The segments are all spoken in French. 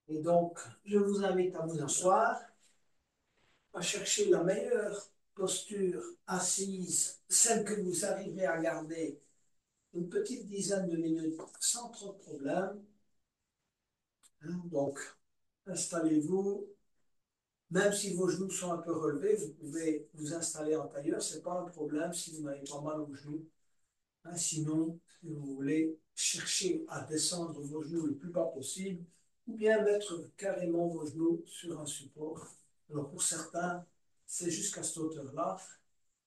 Et donc, je vous invite à vous asseoir, à chercher la meilleure posture assise, celle que vous arriverez à garder une petite dizaine de minutes sans trop de problème. Donc, installez-vous. Même si vos genoux sont un peu relevés, vous pouvez vous installer en tailleur. Ce n'est pas un problème si vous n'avez pas mal aux genoux. Sinon, si vous voulez chercher à descendre vos genoux le plus bas possible, ou bien mettre carrément vos genoux sur un support. Alors pour certains, c'est jusqu'à cette hauteur-là.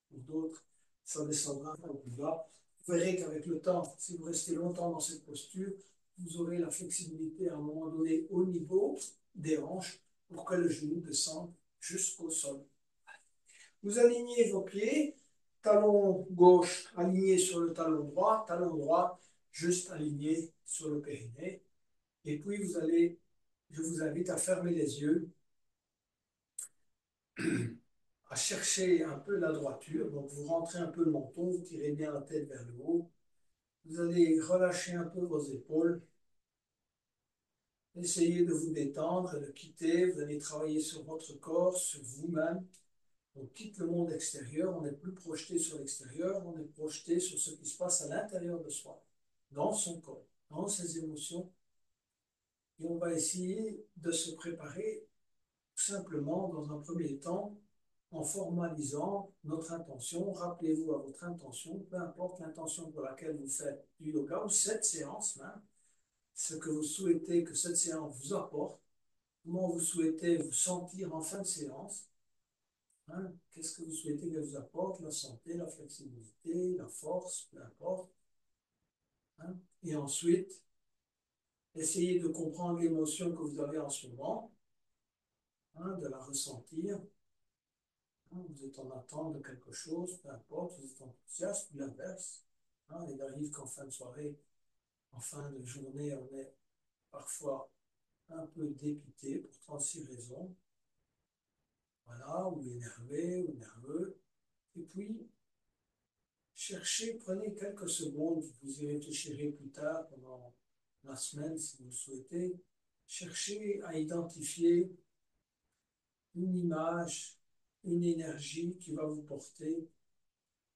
Pour d'autres, ça descendra un peu plus bas. Vous verrez qu'avec le temps, si vous restez longtemps dans cette posture, vous aurez la flexibilité à un moment donné au niveau des hanches pour que le genou descende jusqu'au sol. Vous alignez vos pieds, talon gauche aligné sur le talon droit juste aligné sur le périnée. Et puis je vous invite à fermer les yeux, à chercher un peu la droiture. Donc vous rentrez un peu le menton, vous tirez bien la tête vers le haut. Vous allez relâcher un peu vos épaules. Essayez de vous détendre et de quitter. Vous allez travailler sur votre corps, sur vous-même. On quitte le monde extérieur, on n'est plus projeté sur l'extérieur, on est projeté sur ce qui se passe à l'intérieur de soi, dans son corps, dans ses émotions. Et on va essayer de se préparer tout simplement dans un premier temps en formalisant notre intention. Rappelez-vous à votre intention, peu importe l'intention pour laquelle vous faites du yoga ou cette séance même, ce que vous souhaitez que cette séance vous apporte, comment vous souhaitez vous sentir en fin de séance. Qu'est-ce que vous souhaitez qu'elle vous apporte? La santé, la flexibilité, la force, peu importe. Et ensuite, essayez de comprendre l'émotion que vous avez en ce moment, de la ressentir. Vous êtes en attente de quelque chose, peu importe, vous êtes enthousiaste ou l'inverse. Il arrive qu'en fin de soirée, en fin de journée, on est parfois un peu dépité pour 36 raisons. Voilà, ou énervé ou nerveux. Et puis, cherchez, prenez quelques secondes, vous y réfléchirez plus tard pendant la semaine si vous le souhaitez. Cherchez à identifier une image, une énergie qui va vous porter,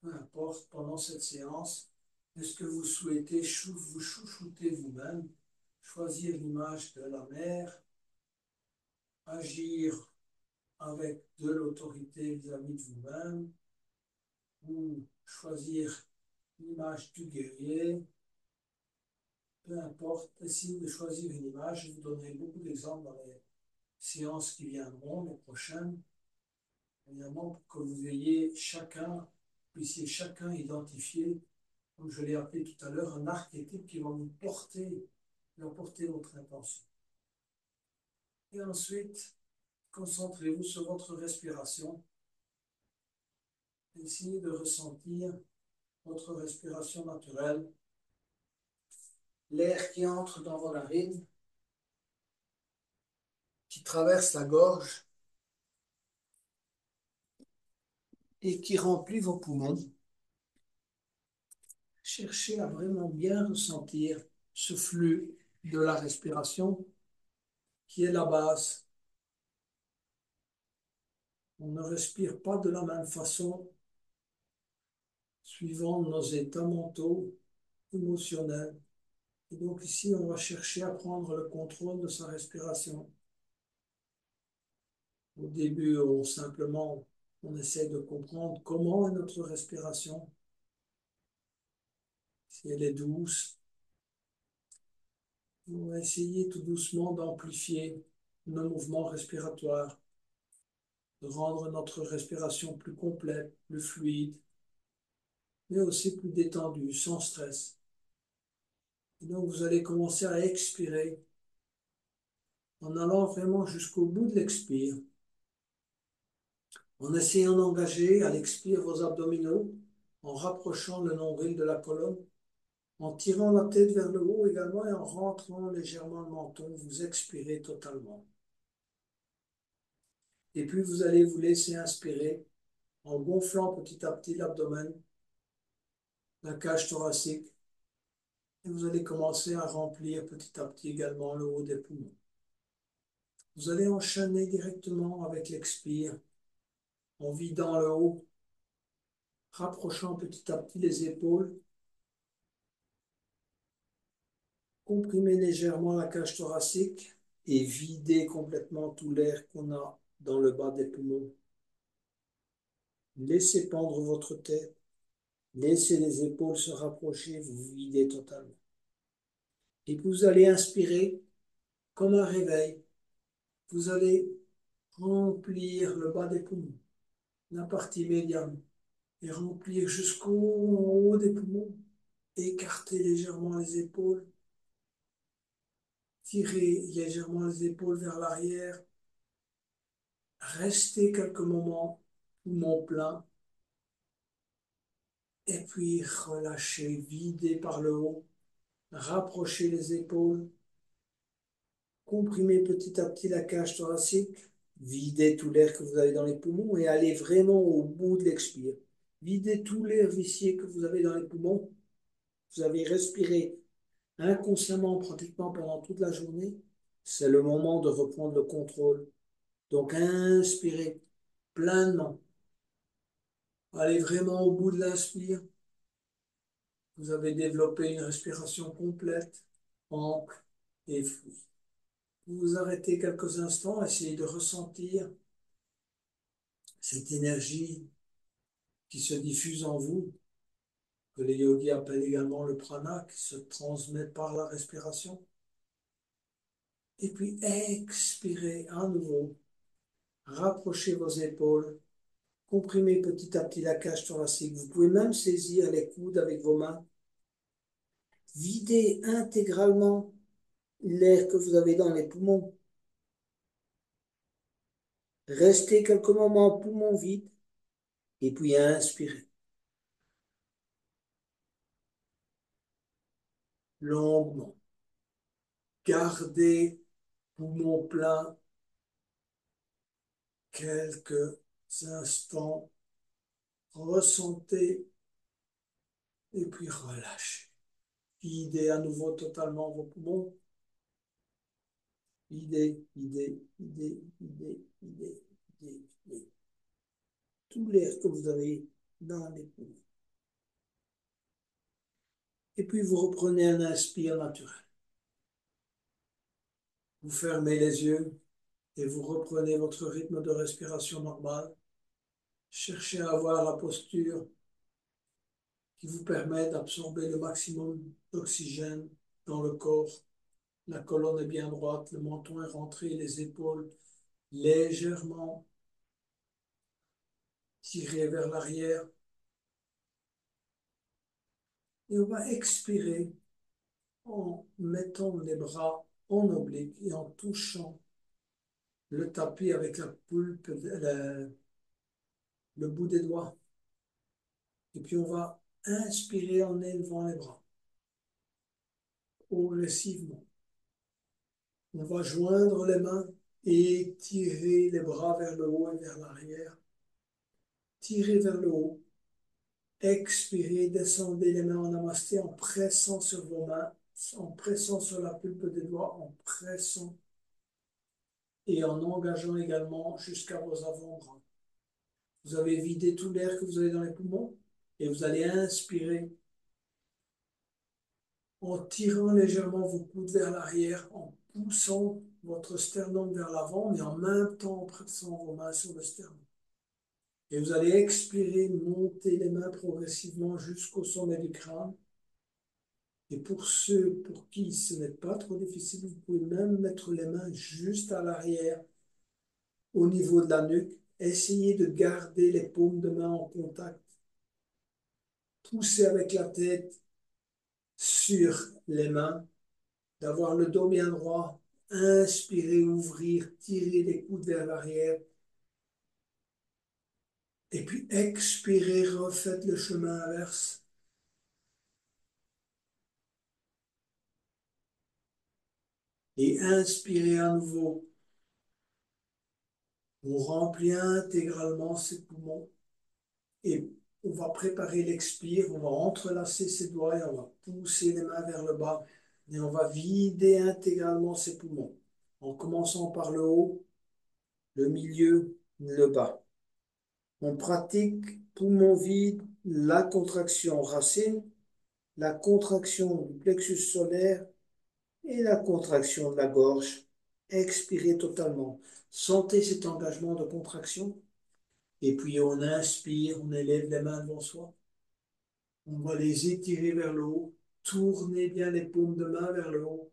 peu importe, pendant cette séance. Est-ce que vous souhaitez vous chouchouter vous-même, choisir l'image de la mer, agir avec de l'autorité vis-à-vis de vous-même, ou choisir l'image du guerrier? Peu importe, essayez de choisir une image. Je vous donnerai beaucoup d'exemples dans les séances qui viendront, les prochaines, évidemment, pour que vous ayez chacun, puissiez chacun identifier, comme je l'ai appelé tout à l'heure, un archétype qui va vous porter, qui va porter votre intention. Et ensuite, concentrez-vous sur votre respiration. Essayez de ressentir votre respiration naturelle, l'air qui entre dans vos narines, qui traverse la gorge et qui remplit vos poumons. Cherchez à vraiment bien ressentir ce flux de la respiration qui est la base. On ne respire pas de la même façon suivant nos états mentaux, émotionnels. Et donc ici, on va chercher à prendre le contrôle de sa respiration. Au début, on essaie de comprendre comment est notre respiration, si elle est douce. On va essayer tout doucement d'amplifier nos mouvements respiratoires, de rendre notre respiration plus complète, plus fluide, mais aussi plus détendue, sans stress. Et donc, vous allez commencer à expirer en allant vraiment jusqu'au bout de l'expire, en essayant d'engager à l'expire vos abdominaux, en rapprochant le nombril de la colonne, en tirant la tête vers le haut également et en rentrant légèrement le menton, vous expirez totalement. Et puis, vous allez vous laisser inspirer en gonflant petit à petit l'abdomen, la cage thoracique, Et vous allez commencer à remplir petit à petit également le haut des poumons. Vous allez enchaîner directement avec l'expire en vidant le haut, rapprochant petit à petit les épaules. Comprimez légèrement la cage thoracique et videz complètement tout l'air qu'on a dans le bas des poumons. Laissez pendre votre tête, laissez les épaules se rapprocher, vous videz totalement. Et puis vous allez inspirer comme un réveil. Vous allez remplir le bas des poumons, la partie médiane, et remplir jusqu'au haut des poumons. Écartez légèrement les épaules, tirez légèrement les épaules vers l'arrière, restez quelques moments, poumons pleins, et puis relâchez, videz par le haut, rapprochez les épaules, comprimez petit à petit la cage thoracique, videz tout l'air que vous avez dans les poumons et allez vraiment au bout de l'expire. Videz tout l'air vicié que vous avez dans les poumons. Vous avez respiré inconsciemment pratiquement pendant toute la journée. C'est le moment de reprendre le contrôle. Donc inspirez pleinement. Allez vraiment au bout de l'inspire. Vous avez développé une respiration complète, ample et fluide. Vous vous arrêtez quelques instants, essayez de ressentir cette énergie qui se diffuse en vous, que les yogis appellent également le prana, qui se transmet par la respiration. Et puis expirez à nouveau, rapprochez vos épaules, comprimez petit à petit la cage thoracique. Vous pouvez même saisir les coudes avec vos mains. Videz intégralement l'air que vous avez dans les poumons. Restez quelques moments poumons vides et puis inspirez. Longuement. Gardez poumons pleins quelques instants. Ressentez et puis relâchez. Videz à nouveau totalement vos poumons. Videz. Tout l'air que vous avez dans les poumons. Et puis vous reprenez un inspire naturel. Vous fermez les yeux et vous reprenez votre rythme de respiration normal. Cherchez à avoir la posture qui vous permet d'absorber le maximum d'oxygène dans le corps. La colonne est bien droite, le menton est rentré, les épaules légèrement tirées vers l'arrière. Et on va expirer en mettant les bras en oblique et en touchant le tapis avec la pulpe, le bout des doigts. Et puis on va inspirer en élevant les bras progressivement. On va joindre les mains et tirer les bras vers le haut et vers l'arrière. Tirez vers le haut. Expirez, descendez les mains en namasté en pressant sur vos mains, en pressant sur la pulpe des doigts, en pressant et en engageant également jusqu'à vos avant-bras. Vous avez vidé tout l'air que vous avez dans les poumons et vous allez inspirer en tirant légèrement vos coudes vers l'arrière, en poussant votre sternum vers l'avant, mais en même temps en pressant vos mains sur le sternum. Et vous allez expirer, monter les mains progressivement jusqu'au sommet du crâne. Et pour ceux pour qui ce n'est pas trop difficile, vous pouvez même mettre les mains juste à l'arrière, au niveau de la nuque. Essayez de garder les paumes de main en contact. Poussez avec la tête sur les mains, d'avoir le dos bien droit. Inspirez, ouvrir, tirez les coudes vers l'arrière. Et puis expirez, refaites le chemin inverse. Et inspirez à nouveau. On remplit intégralement ses poumons. Et on va préparer l'expire, on va entrelacer ses doigts et on va pousser les mains vers le bas et on va vider intégralement ses poumons en commençant par le haut, le milieu, le bas. On pratique poumon vide, la contraction racine, la contraction du plexus solaire et la contraction de la gorge. Expirez totalement. Sentez cet engagement de contraction. Et puis on inspire, on élève les mains devant soi. On va les étirer vers le haut. Tournez bien les paumes de main vers le haut.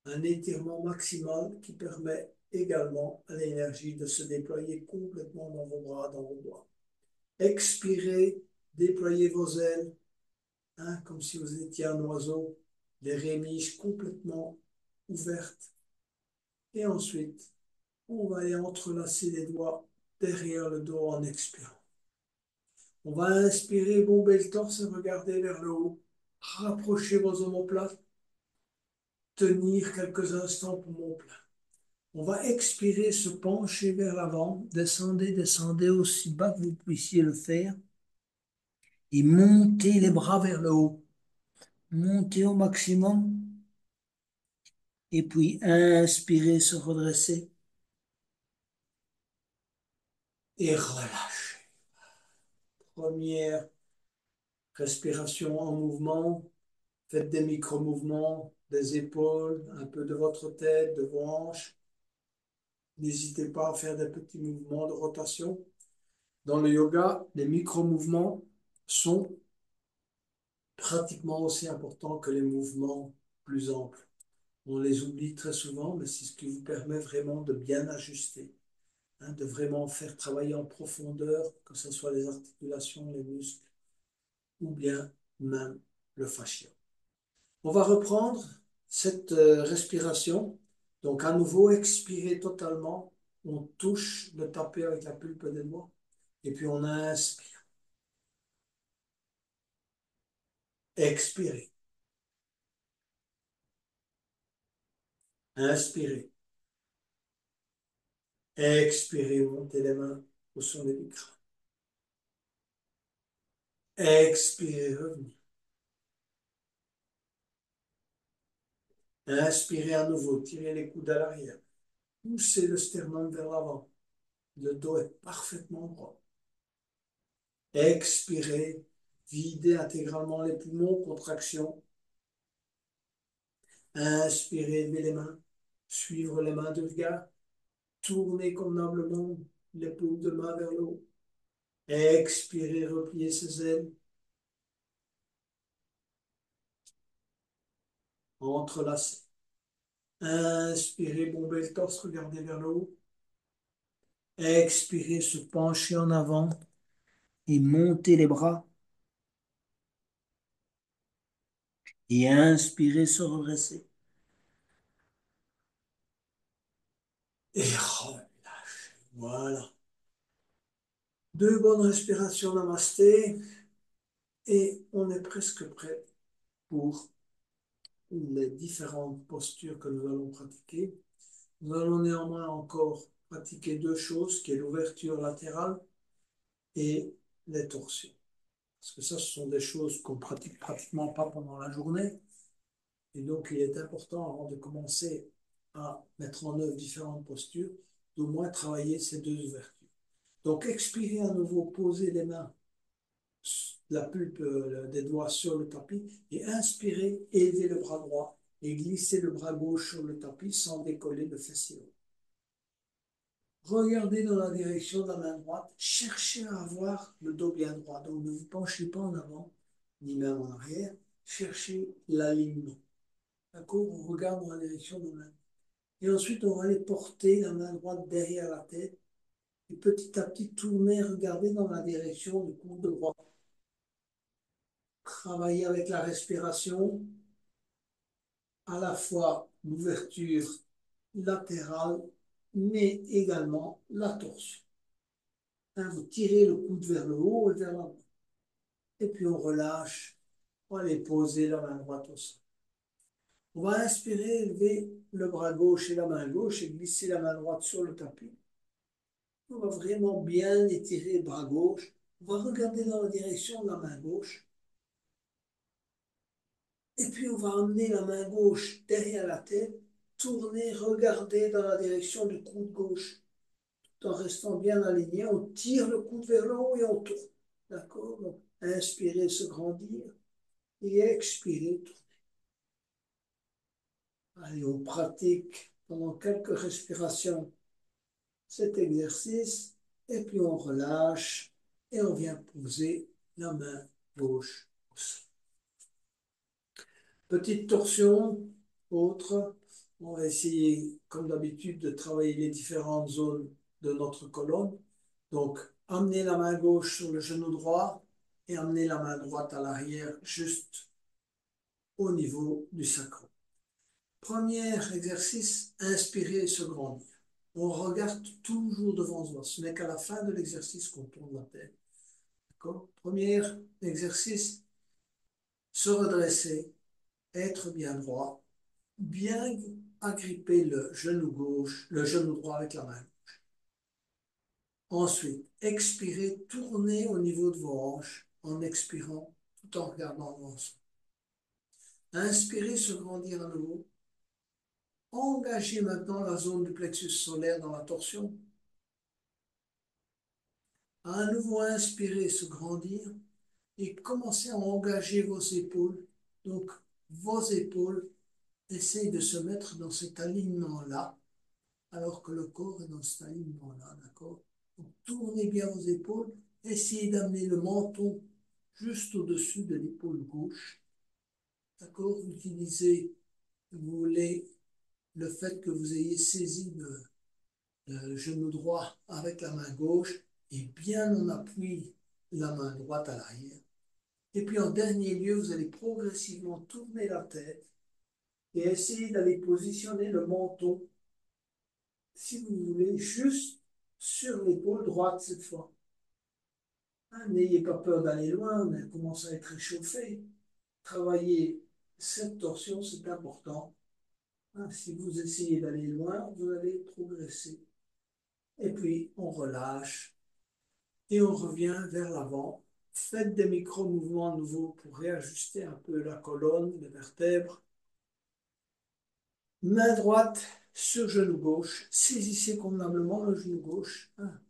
Un étirement maximal qui permet également à l'énergie de se déployer complètement dans vos bras, dans vos doigts. Expirez, déployez vos ailes, hein, comme si vous étiez un oiseau, les rémiges complètement ouvertes. Et ensuite, on va aller entrelacer les doigts derrière le dos en expirant. On va inspirer, bomber le torse et regarder vers le haut. Rapprochez vos omoplates. Tenir quelques instants poumon plein. On va expirer, se pencher vers l'avant. Descendez, descendez aussi bas que vous puissiez le faire. Et montez les bras vers le haut. Montez au maximum. Et puis inspirez, se redresser. Et relâchez. Première respiration en mouvement. Faites des micro-mouvements des épaules, un peu de votre tête, de vos hanches. N'hésitez pas à faire des petits mouvements de rotation. Dans le yoga, les micro-mouvements sont pratiquement aussi importants que les mouvements plus amples. On les oublie très souvent, mais c'est ce qui vous permet vraiment de bien ajuster, hein, de vraiment faire travailler en profondeur, que ce soit les articulations, les muscles, ou bien même le fascia. On va reprendre cette respiration. Donc à nouveau, expirer totalement. On touche le tapis avec la pulpe des doigts. Et puis on inspire. Expirez. Inspirez. Expirez, montez les mains au sommet du crâne. Expirez, revenez. Inspirez à nouveau, tirez les coudes à l'arrière. Poussez le sternum vers l'avant. Le dos est parfaitement droit. Expirez, videz intégralement les poumons, contraction. Inspirez, levez les mains, suivre les mains de regard, tournez convenablement les paumes de main vers le haut. Expirez, repliez ses ailes. Entrelacez. Inspirez, bombez le torse, regardez vers le haut. Expirez, se pencher en avant et montez les bras. Et inspirez, se redresser. Et relâchez. Voilà. Deux bonnes respirations, namasté. Et on est presque prêt pour les différentes postures que nous allons pratiquer. Nous allons néanmoins encore pratiquer deux choses, qui est l'ouverture latérale et les torsions. Parce que ça, ce sont des choses qu'on ne pratique pratiquement pas pendant la journée. Et donc, il est important, avant de commencer à mettre en œuvre différentes postures, d'au moins travailler ces deux ouvertures. Donc, expirez à nouveau, posez les mains, la pulpe des doigts sur le tapis, et inspirez, élevez le bras droit et glissez le bras gauche sur le tapis sans décoller le fessier. Regardez dans la direction de la main droite, cherchez à avoir le dos bien droit. Donc ne vous penchez pas en avant, ni même en arrière, cherchez l'alignement. D'accord? On regarde dans la direction de la main. Et ensuite, on va aller porter la main droite derrière la tête et petit à petit tourner, regarder dans la direction du coude droit. Travailler avec la respiration, à la fois l'ouverture latérale, mais également la torsion. Hein, vous tirez le coude vers le haut et vers l'avant. Et puis on relâche. On va aller poser la main droite au sol. On va inspirer, lever le bras gauche et la main gauche et glisser la main droite sur le tapis. On va vraiment bien étirer le bras gauche On va regarder dans la direction de la main gauche. Et puis on va amener la main gauche derrière la tête, tourner, regarder dans la direction du coude gauche. Tout en restant bien aligné, on tire le coude vers le haut et on tourne. D'accord? Donc, inspirez, se grandir et expirez, tourner. Allez, on pratique pendant quelques respirations cet exercice et puis on relâche et on vient poser la main gauche au sol. Petite torsion, autre. On va essayer, comme d'habitude, de travailler les différentes zones de notre colonne. Donc, amener la main gauche sur le genou droit et amener la main droite à l'arrière, juste au niveau du sacrum. Premier exercice, inspirer et se grandir. On regarde toujours devant soi. Ce n'est qu'à la fin de l'exercice qu'on tourne la tête. D'accord? Premier exercice, se redresser, être bien droit, bien agripper le genou gauche, le genou droit avec la main. Ensuite, expirez, tournez au niveau de vos hanches en expirant tout en regardant devant soi. Inspirez, se grandir à nouveau. Engagez maintenant la zone du plexus solaire dans la torsion. À nouveau, inspirez, se grandir et commencez à engager vos épaules. Donc, vos épaules essayent de se mettre dans cet alignement-là, alors que le corps est dans cet alignement-là, d'accord? Donc, tournez bien vos épaules, essayez d'amener le menton juste au-dessus de l'épaule gauche, d'accord? Utilisez, si vous voulez, le fait que vous ayez saisi le genou droit avec la main gauche et bien on appuie la main droite à l'arrière. Et puis en dernier lieu, vous allez progressivement tourner la tête et essayer d'aller positionner le menton, si vous voulez, juste sur l'épaule droite cette fois. Hein, n'ayez pas peur d'aller loin, mais commencez à être échauffé. Travaillez cette torsion, c'est important. Hein, si vous essayez d'aller loin, vous allez progresser. Et puis, on relâche et on revient vers l'avant. Faites des micro-mouvements nouveaux pour réajuster un peu la colonne, les vertèbres. Main droite sur genou gauche. Saisissez convenablement le genou gauche. Hein,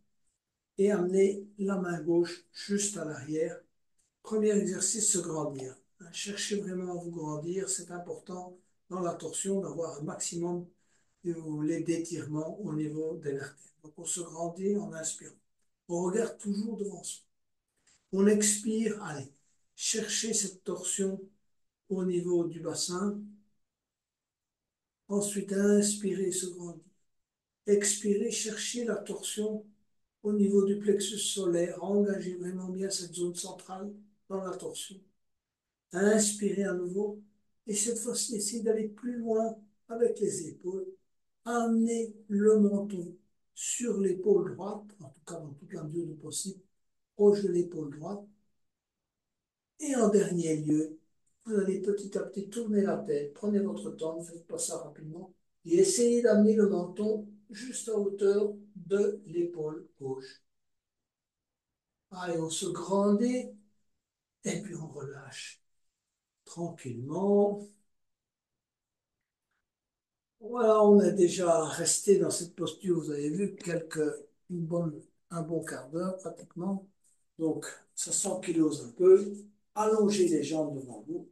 et amenez la main gauche juste à l'arrière. Premier exercice, se grandir. Hein, cherchez vraiment à vous grandir. C'est important dans la torsion d'avoir un maximum d'étirement au niveau des vertèbres. Donc on se grandit en inspirant. On regarde toujours devant soi. On expire, allez, cherchez cette torsion au niveau du bassin. Ensuite, inspirez, se grandir. Expirez, cherchez la torsion au niveau du plexus solaire. Engagez vraiment bien cette zone centrale dans la torsion. Inspirez à nouveau. Et cette fois-ci, essayez d'aller plus loin avec les épaules. Amenez le menton sur l'épaule droite, en tout cas dans toute la mesure du possible, proche de l'épaule droite. Et en dernier lieu, vous allez petit à petit tourner la tête. Prenez votre temps, ne faites pas ça rapidement. Et essayez d'amener le menton juste à hauteur de l'épaule gauche. Allez, on se grandit et puis on relâche tranquillement. Voilà, on est déjà resté dans cette posture, vous avez vu, un bon quart d'heure pratiquement. Donc, ça s'ankylose un peu. Allongez les jambes devant vous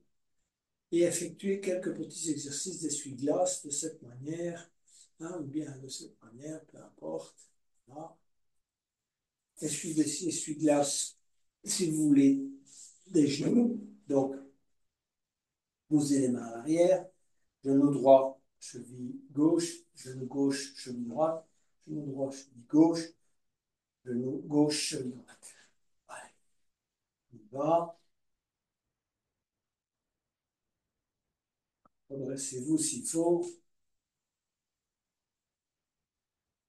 et effectuez quelques petits exercices d'essuie-glace de cette manière, hein, ou bien de cette manière, peu importe. Voilà. Essuie-glace, si vous voulez, des genoux. Donc, posez les mains à l'arrière, genou droit, cheville gauche, genou gauche, cheville droite, genou droit, cheville gauche, genou gauche, cheville droite. Allez, on va. Redressez-vous s'il faut.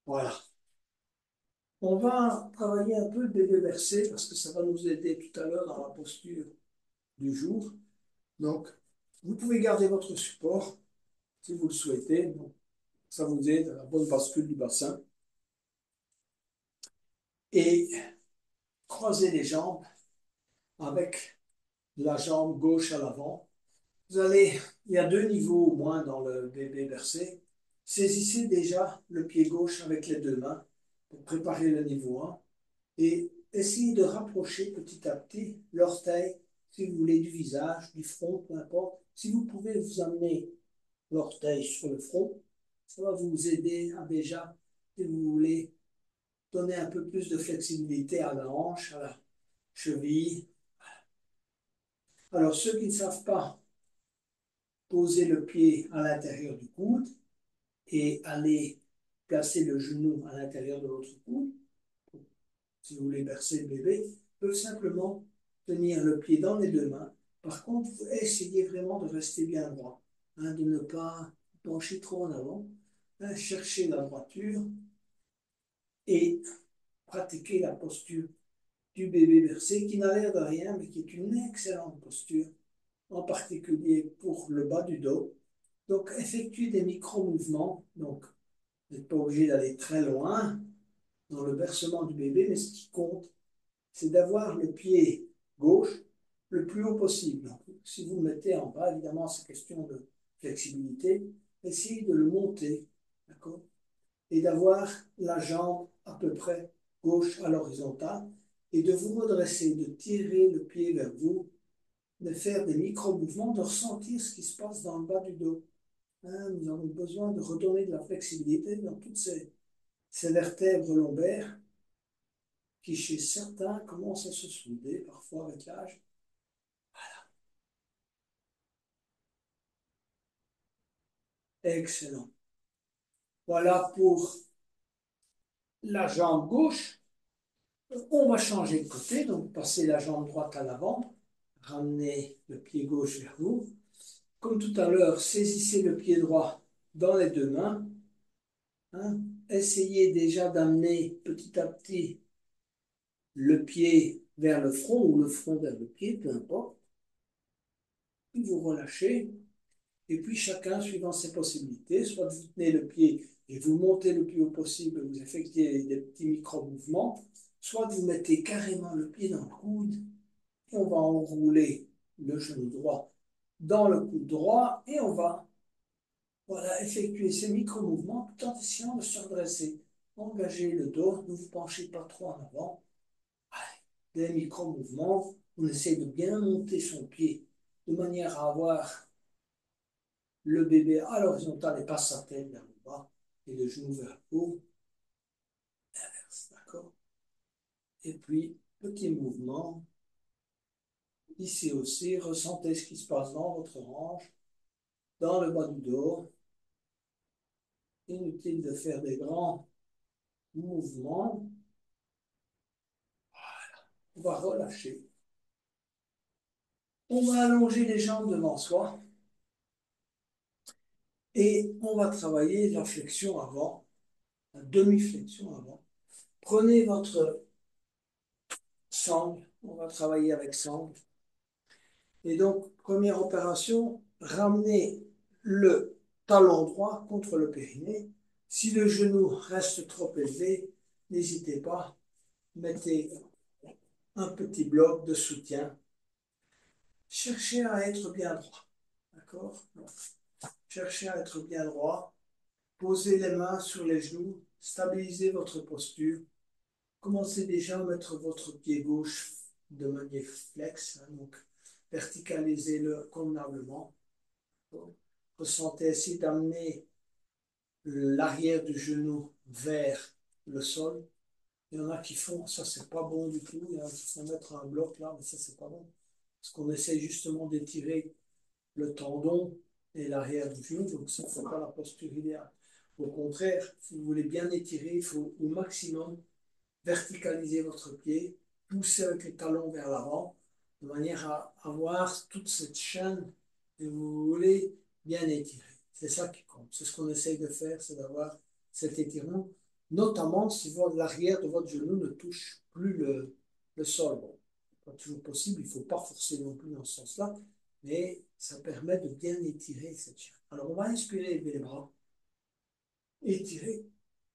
Voilà. On va travailler un peu le bébé versé parce que ça va nous aider tout à l'heure dans la posture du jour. Donc, vous pouvez garder votre support si vous le souhaitez. Donc, ça vous aide à la bonne bascule du bassin. Et croisez les jambes avec la jambe gauche à l'avant. Vous allez, il y a deux niveaux au moins dans le bébé bercé. Saisissez déjà le pied gauche avec les deux mains pour préparer le niveau 1 et essayez de rapprocher petit à petit l'orteil, si vous voulez, du visage, du front, peu importe. Si vous pouvez vous amener l'orteil sur le front, ça va vous aider à déjà, si vous voulez, donner un peu plus de flexibilité à la hanche, à la cheville. Alors, ceux qui ne savent pas poser le pied à l'intérieur du coude et aller placer le genou à l'intérieur de votre coude, si vous voulez bercer le bébé, peuvent simplement tenir le pied dans les deux mains. Par contre, essayez vraiment de rester bien droit, hein, de ne pas pencher trop en avant, hein, chercher la droiture et pratiquer la posture du bébé bercé qui n'a l'air de rien, mais qui est une excellente posture, en particulier pour le bas du dos. Donc, effectuez des micro-mouvements. Donc, vous n'êtes pas obligé d'aller très loin dans le bercement du bébé, mais ce qui compte, c'est d'avoir le pied gauche le plus haut possible. Donc, si vous le mettez en bas, évidemment, c'est question de flexibilité. Essayez de le monter, d'accord? Et d'avoir la jambe à peu près gauche à l'horizontale et de vous redresser, de tirer le pied vers vous, de faire des micro-mouvements, de ressentir ce qui se passe dans le bas du dos. Hein, nous avons besoin de redonner de la flexibilité dans toutes ces vertèbres lombaires qui, chez certains, commencent à se souder, parfois avec l'âge. Excellent. Voilà pour la jambe gauche. On va changer de côté, donc passer la jambe droite à l'avant, ramener le pied gauche vers vous. Comme tout à l'heure, saisissez le pied droit dans les deux mains. Hein. Essayez déjà d'amener petit à petit le pied vers le front ou le front vers le pied, peu importe. Puis vous relâchez. Et puis chacun, suivant ses possibilités, soit vous tenez le pied et vous montez le plus haut possible, vous effectuez des petits micro-mouvements, soit vous mettez carrément le pied dans le coude et on va enrouler le genou droit dans le coude droit et on va voilà, effectuer ces micro-mouvements tout en essayant de se redresser. Engagez le dos, ne vous penchez pas trop en avant. Des micro-mouvements, on essaie de bien monter son pied de manière à avoir le bébé à l'horizontale et pas sa tête vers le bas et le genou vers le haut. Inverse, d'accord? Et puis, petit mouvement. Ici aussi, ressentez ce qui se passe dans votre hanche, dans le bas du dos. Inutile de faire des grands mouvements. On va relâcher. On va allonger les jambes devant soi et on va travailler la flexion avant, la demi-flexion avant. Prenez votre sangle, on va travailler avec sangle. Et donc, première opération, ramenez le talon droit contre le périnée. Si le genou reste trop élevé, n'hésitez pas, mettez un petit bloc de soutien. Cherchez à être bien droit. D'accord? Cherchez à être bien droit. Posez les mains sur les genoux. Stabilisez votre posture. Commencez déjà à mettre votre pied gauche de manière flexe. Hein, donc, verticalisez-le convenablement. Ressentez, essayez d'amener l'arrière du genou vers le sol. Il y en a qui font, ça c'est pas bon du tout, il y en a qui font mettre un bloc là, mais ça c'est pas bon. Parce qu'on essaie justement d'étirer le tendon et l'arrière du genou, donc ça c'est pas la posture idéale. Au contraire, si vous voulez bien étirer, il faut au maximum verticaliser votre pied, pousser avec les talons vers l'avant, de manière à avoir toute cette chaîne que vous voulez bien étirer. C'est ça qui compte. C'est ce qu'on essaye de faire, c'est d'avoir cet étirement, notamment si l'arrière de votre genou ne touche plus le sol. Bon, pas toujours possible, il ne faut pas forcer non plus dans ce sens-là, mais ça permet de bien étirer cette chaîne. Alors, on va inspirer, lever les bras, étirer,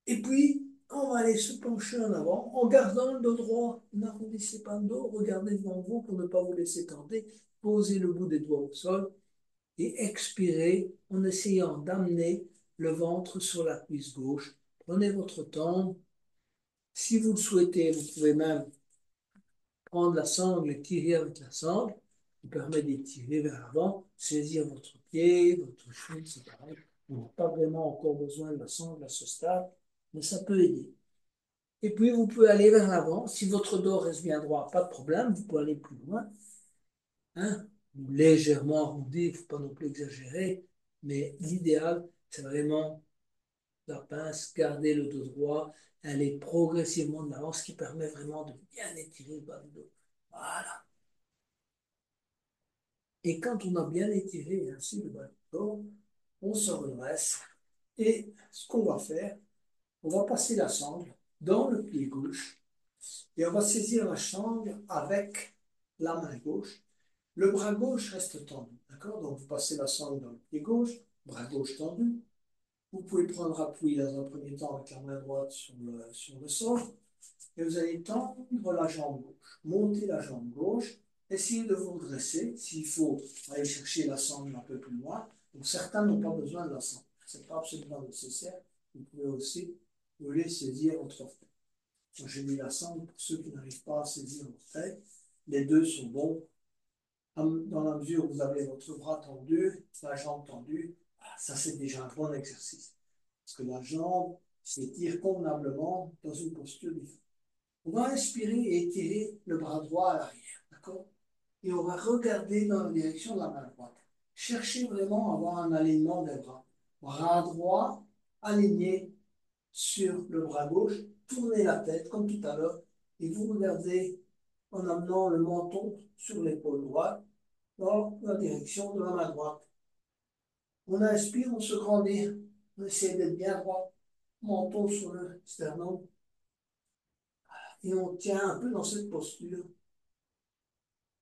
et puis on va aller se pencher en avant en gardant le dos droit. N'arrondissez pas le dos, regardez devant vous pour ne pas vous laisser tenter. Posez le bout des doigts au sol et expirez en essayant d'amener le ventre sur la cuisse gauche. Prenez votre temps. Si vous le souhaitez, vous pouvez même prendre la sangle et tirer avec la sangle, qui permet d'étirer vers l'avant, saisir votre pied, votre cheville, c'est pareil. On n'a pas vraiment encore besoin de la sangle à ce stade, mais ça peut aider. Et puis, vous pouvez aller vers l'avant. Si votre dos reste bien droit, pas de problème, vous pouvez aller plus loin. Hein, légèrement arrondi, il ne faut pas non plus exagérer, mais l'idéal, c'est vraiment la pince, garder le dos droit, aller progressivement de l'avant, ce qui permet vraiment de bien étirer le bas du dos. Voilà. Et quand on a bien étiré ainsi le bas du dos, on se redresse. Et ce qu'on va faire, on va passer la sangle dans le pied gauche et on va saisir la sangle avec la main gauche. Le bras gauche reste tendu, d'accord? Donc vous passez la sangle dans le pied gauche, bras gauche tendu. Vous pouvez prendre appui dans un premier temps avec la main droite sur le sol et vous allez tendre la jambe gauche, monter la jambe gauche, essayez de vous redresser. S'il faut aller chercher la sangle un peu plus loin, donc certains n'ont pas besoin de la sangle, ce n'est pas absolument nécessaire. Vous pouvez aussi vous les saisir autrefois. J'ai mis la sangle pour ceux qui n'arrivent pas à saisir l'orteil. Les deux sont bons. Dans la mesure où vous avez votre bras tendu, la jambe tendue, ça c'est déjà un bon exercice. Parce que la jambe s'étire convenablement dans une posture différente. On va inspirer et étirer le bras droit à l'arrière, d'accord? Et on va regarder dans la direction de la main droite. Cherchez vraiment à avoir un alignement des bras. Bras droit aligné sur le bras gauche, tournez la tête comme tout à l'heure et vous regardez en amenant le menton sur l'épaule droite dans la direction de la main droite. On inspire, on se grandit, on essaie d'être bien droit, menton sur le sternum et on tient un peu dans cette posture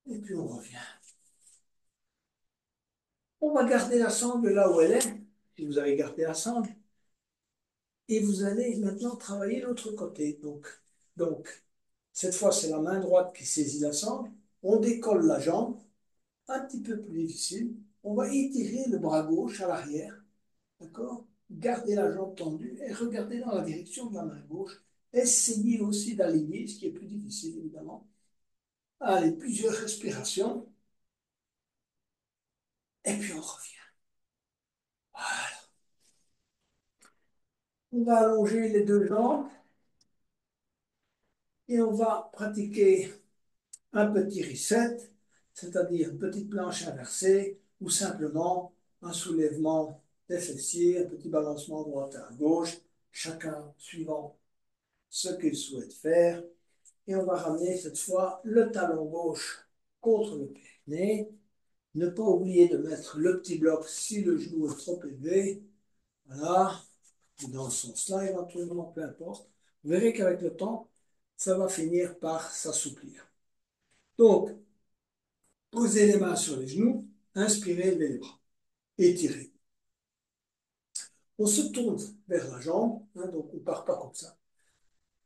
et puis on revient. On va garder la sangle là où elle est, si vous avez gardé la sangle, et vous allez maintenant travailler l'autre côté. Donc, cette fois, c'est la main droite qui saisit la sangle. On décolle la jambe, un petit peu plus difficile. On va étirer le bras gauche à l'arrière, d'accord? Gardez la jambe tendue et regardez dans la direction de la main gauche. Essayez aussi d'aligner, ce qui est plus difficile évidemment. Allez, plusieurs respirations. Et puis on revient. Voilà. On va allonger les deux jambes et on va pratiquer un petit reset, c'est-à-dire une petite planche inversée ou simplement un soulèvement des fessiers, un petit balancement droite à gauche, chacun suivant ce qu'il souhaite faire. Et on va ramener cette fois le talon gauche contre le périnée. Ne pas oublier de mettre le petit bloc si le genou est trop élevé. Voilà, dans ce sens-là éventuellement, peu importe. Vous verrez qu'avec le temps, ça va finir par s'assouplir. Donc, posez les mains sur les genoux, inspirez, levez les bras, étirez. On se tourne vers la jambe, hein, donc on ne part pas comme ça.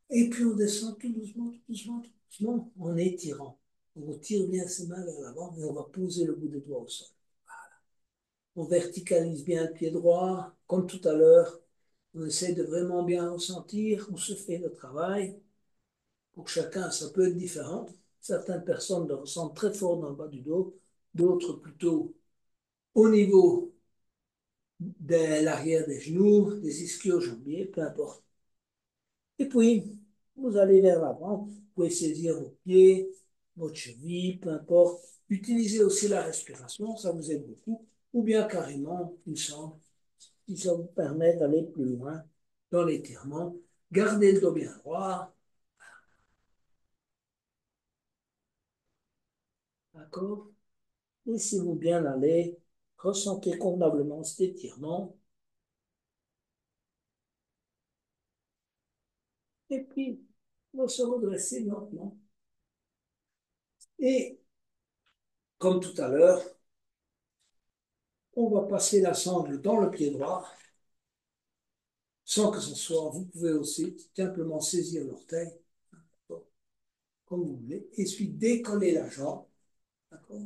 Et puis on descend tout doucement, tout doucement, tout doucement, en étirant. On tire bien ses mains vers l'avant et on va poser le bout des doigts au sol. On verticalise bien le pied droit, comme tout à l'heure. On essaie de vraiment bien ressentir où se fait le travail. Pour chacun, ça peut être différent. Certaines personnes le ressentent très fort dans le bas du dos, d'autres plutôt au niveau de l'arrière des genoux, des ischio-jambiers, peu importe. Et puis, vous allez vers l'avant, vous pouvez saisir vos pieds, votre cheville, peu importe. Utilisez aussi la respiration, ça vous aide beaucoup, ou bien carrément une sangle, qui ça vous permet d'aller plus loin dans l'étirement. Gardez le dos bien droit, d'accord? Laissez-vous bien aller, ressentez convenablement cet étirement, et puis, on va se redresser lentement. Et comme tout à l'heure, on va passer la sangle dans le pied droit sans que ce soit, vous pouvez aussi simplement saisir l'orteil, comme vous voulez, et puis décoller la jambe, d'accord?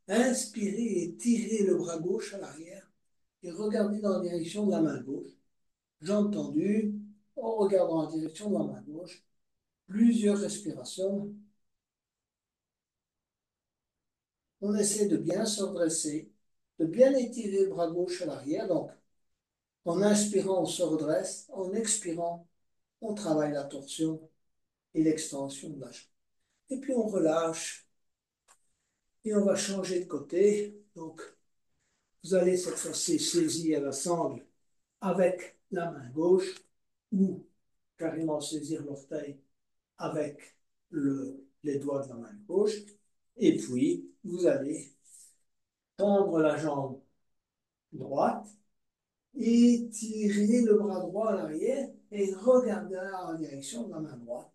Inspirez et tirez le bras gauche à l'arrière et regardez dans la direction de la main gauche. Jambe tendue, en regardant en direction de la main gauche. Plusieurs respirations. On essaie de bien se redresser, de bien étirer le bras gauche à l'arrière. Donc, en inspirant, on se redresse. En expirant, on travaille la torsion et l'extension de la jambe. Et puis, on relâche et on va changer de côté. Donc, vous allez cette fois-ci saisir la sangle avec la main gauche ou carrément saisir l'orteil avec les doigts de la main gauche. Et puis, vous allez tendre la jambe droite, étirer le bras droit à l'arrière et regarder en direction de la main droite.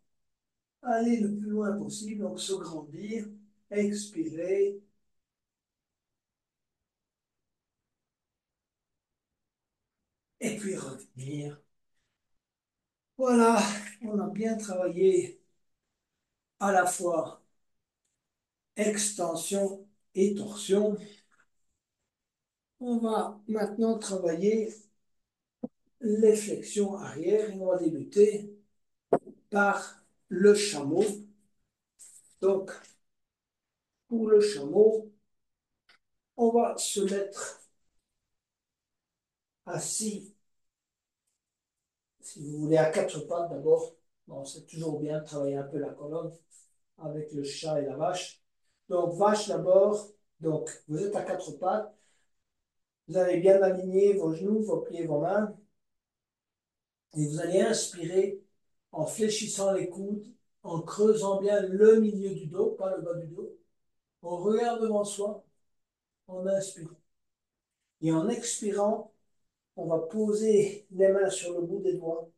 Allez le plus loin possible, donc se grandir, expirer. Et puis revenir. Voilà, on a bien travaillé à la fois extension et torsion. On va maintenant travailler les flexions arrière et on va débuter par le chameau. Donc, pour le chameau, on va se mettre assis, si vous voulez, à quatre pattes d'abord. Bon, c'est toujours bien de travailler un peu la colonne avec le chat et la vache. Donc, vache d'abord. Donc, vous êtes à quatre pattes. Vous allez bien aligner vos genoux, vos pieds, vos mains. Et vous allez inspirer en fléchissant les coudes, en creusant bien le milieu du dos, pas le bas du dos. On regarde devant soi, en inspirant. Et en expirant, on va poser les mains sur le bout des doigts,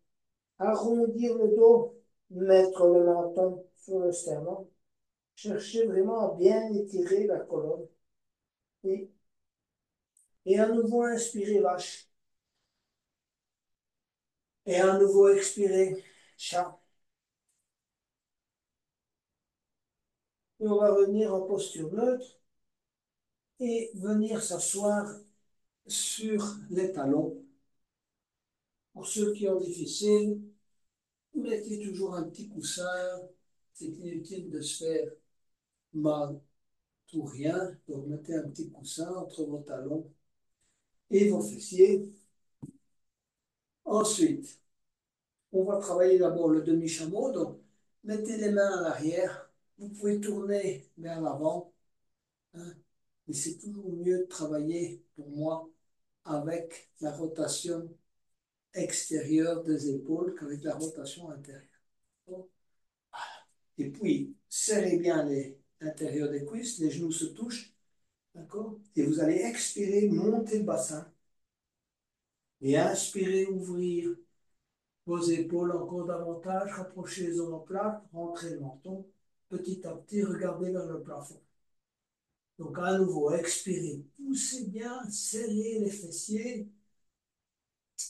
arrondir le dos, mettre le menton sur le sternum. Cherchez vraiment à bien étirer la colonne. Et, et à nouveau inspirer vache. Et à nouveau expirer chat. Et on va revenir en posture neutre et venir s'asseoir sur les talons. Pour ceux qui ont difficile, mettez toujours un petit coussin. C'est inutile de se faire mal tout rien. Donc mettez un petit coussin entre vos talons et vos fessiers. Ensuite, on va travailler d'abord le demi-chameau. Donc, mettez les mains à l'arrière. Vous pouvez tourner vers l'avant. Hein, mais c'est toujours mieux de travailler, pour moi, avec la rotation extérieure des épaules qu'avec la rotation intérieure. Et puis, serrez bien l'intérieur des cuisses, les genoux se touchent, d'accord? Et vous allez expirer, monter le bassin. Et inspirez, ouvrir vos épaules encore davantage, rapprochez les omoplates, rentrez le menton. Petit à petit, regardez vers le plafond. Donc, à nouveau, expirez, poussez bien, serrez les fessiers.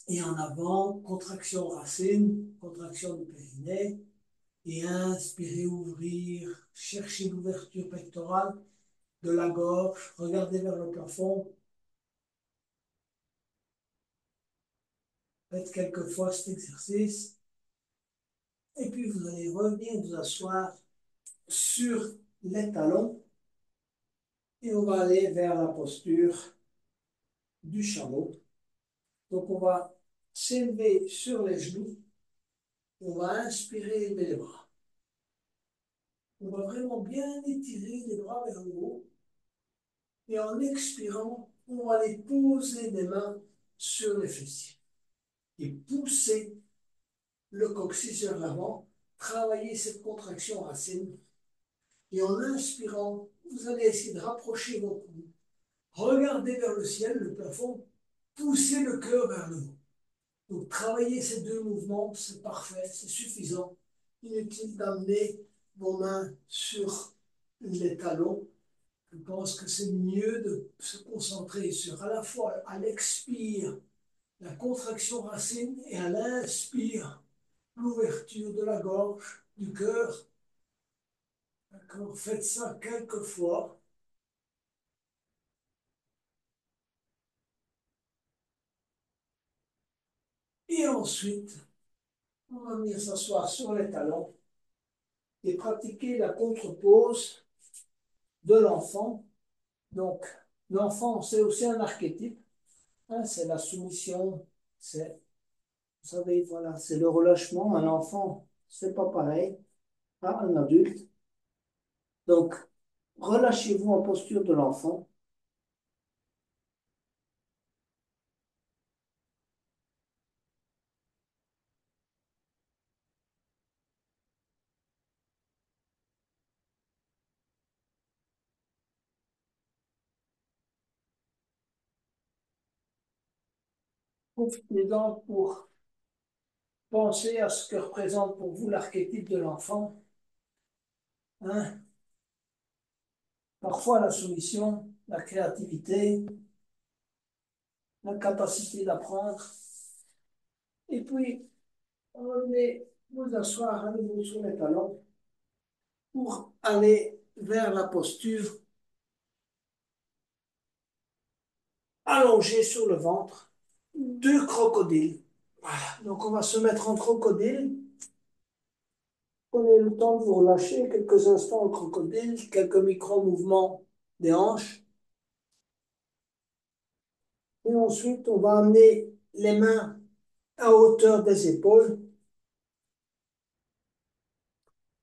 Et en avant, contraction racine, contraction du périnée. Et inspirez, ouvrir, cherchez l'ouverture pectorale de la gorge, regardez vers le plafond. Faites quelques fois cet exercice. Et puis vous allez revenir vous asseoir sur les talons. Et on va aller vers la posture du chameau. Donc on va s'élever sur les genoux. On va inspirer, élever les bras. On va vraiment bien étirer les bras vers le haut. Et en expirant, on va aller poser les mains sur les fessiers. Et pousser le coccyx vers l'avant. Travailler cette contraction racine. Et en inspirant, vous allez essayer de rapprocher vos coudes. Regardez vers le ciel, le plafond. Poussez le cœur vers le haut. Donc, travailler ces deux mouvements, c'est parfait, c'est suffisant. Inutile d'amener vos mains sur les talons. Je pense que c'est mieux de se concentrer sur à la fois à l'expire, la contraction racine et à l'inspire, l'ouverture de la gorge, du cœur. D'accord? Faites ça quelques fois. Et ensuite, on va venir s'asseoir sur les talons et pratiquer la contre-pose de l'enfant. Donc, l'enfant, c'est aussi un archétype. Hein, c'est la soumission, c'est, vous savez, voilà, c'est le relâchement. Un enfant, c'est pas pareil à un adulte. Donc, relâchez-vous en posture de l'enfant. Profitez-en pour penser à ce que représente pour vous l'archétype de l'enfant. Hein? Parfois, la soumission, la créativité, la capacité d'apprendre. Et puis, revenez vous asseoir à nouveau sur les talons pour aller vers la posture allongée sur le ventre de crocodile. Voilà. Donc, on va se mettre en crocodile. Prenez le temps de vous relâcher quelques instants en crocodile, quelques micro-mouvements des hanches. Et ensuite, on va amener les mains à hauteur des épaules.